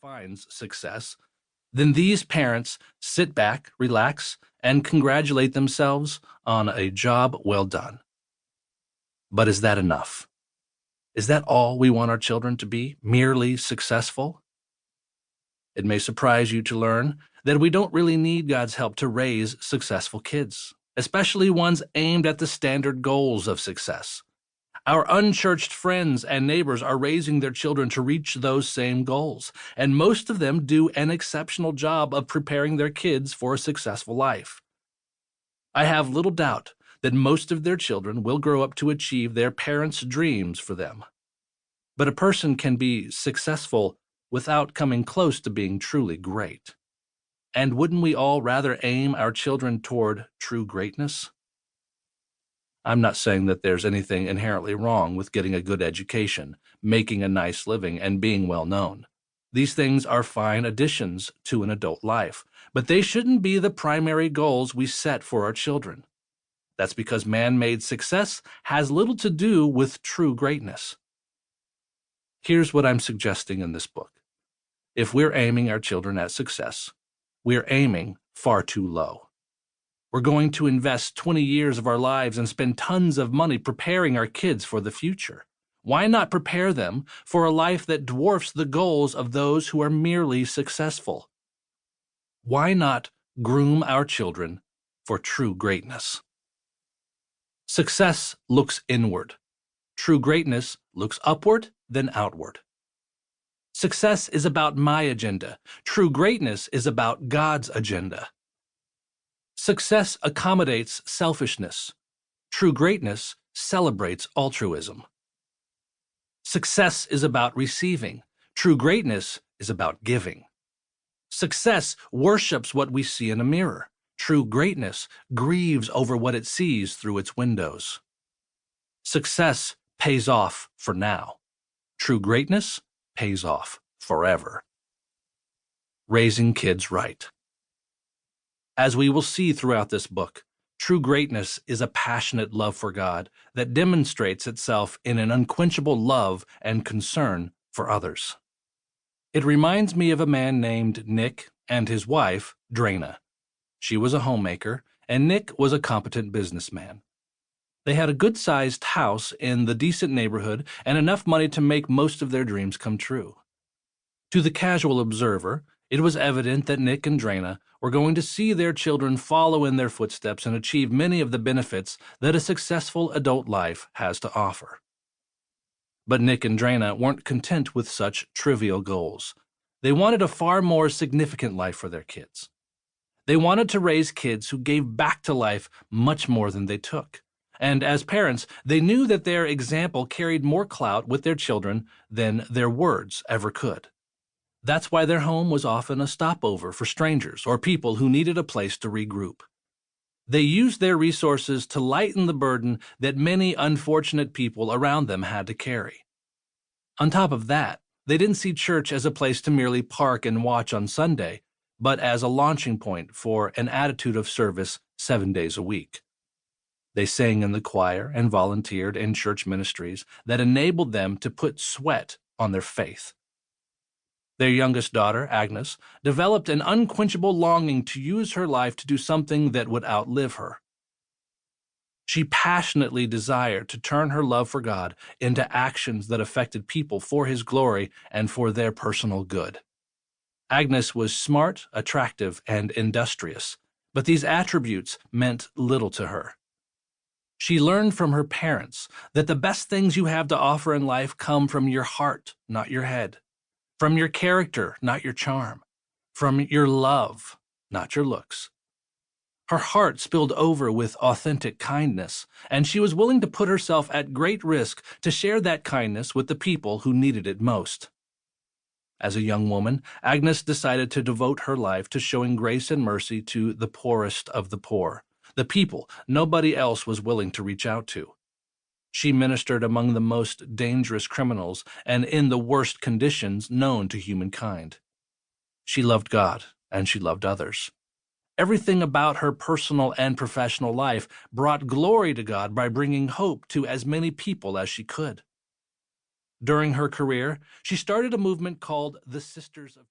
defines success, then these parents sit back, relax, and congratulate themselves on a job well done. But is that enough? Is that all we want our children to be, merely successful? It may surprise you to learn that we don't really need God's help to raise successful kids, especially ones aimed at the standard goals of success. Our unchurched friends and neighbors are raising their children to reach those same goals, and most of them do an exceptional job of preparing their kids for a successful life. I have little doubt that most of their children will grow up to achieve their parents' dreams for them. But a person can be successful without coming close to being truly great. And wouldn't we all rather aim our children toward true greatness? I'm not saying that there's anything inherently wrong with getting a good education, making a nice living, and being well known. These things are fine additions to an adult life, but they shouldn't be the primary goals we set for our children. That's because man-made success has little to do with true greatness. Here's what I'm suggesting in this book. If we're aiming our children at success, we're aiming far too low. We're going to invest 20 years of our lives and spend tons of money preparing our kids for the future. Why not prepare them for a life that dwarfs the goals of those who are merely successful? Why not groom our children for true greatness? Success looks inward. True greatness looks upward, then outward. Success is about my agenda. True greatness is about God's agenda. Success accommodates selfishness. True greatness celebrates altruism. Success is about receiving. True greatness is about giving. Success worships what we see in a mirror. True greatness grieves over what it sees through its windows. Success pays off for now. True greatness pays off forever. Raising kids right. As we will see throughout this book, true greatness is a passionate love for God that demonstrates itself in an unquenchable love and concern for others. It reminds me of a man named Nick and his wife, Drana. She was a homemaker, and Nick was a competent businessman. They had a good-sized house in the decent neighborhood and enough money to make most of their dreams come true. To the casual observer, it was evident that Nick and Drana were going to see their children follow in their footsteps and achieve many of the benefits that a successful adult life has to offer. But Nick and Drana weren't content with such trivial goals. They wanted a far more significant life for their kids. They wanted to raise kids who gave back to life much more than they took. And as parents, they knew that their example carried more clout with their children than their words ever could. That's why their home was often a stopover for strangers or people who needed a place to regroup. They used their resources to lighten the burden that many unfortunate people around them had to carry. On top of that, they didn't see church as a place to merely park and watch on Sunday, but as a launching point for an attitude of service 7 days a week. They sang in the choir and volunteered in church ministries that enabled them to put sweat on their faith. Their youngest daughter, Agnes, developed an unquenchable longing to use her life to do something that would outlive her. She passionately desired to turn her love for God into actions that affected people for His glory and for their personal good. Agnes was smart, attractive, and industrious, but these attributes meant little to her. She learned from her parents that the best things you have to offer in life come from your heart, not your head. From your character, not your charm. From your love, not your looks. Her heart spilled over with authentic kindness, and she was willing to put herself at great risk to share that kindness with the people who needed it most. As a young woman, Agnes decided to devote her life to showing grace and mercy to the poorest of the poor, the people nobody else was willing to reach out to. She ministered among the most dangerous criminals and in the worst conditions known to humankind. She loved God, and she loved others. Everything about her personal and professional life brought glory to God by bringing hope to as many people as she could. During her career, she started a movement called the Sisters of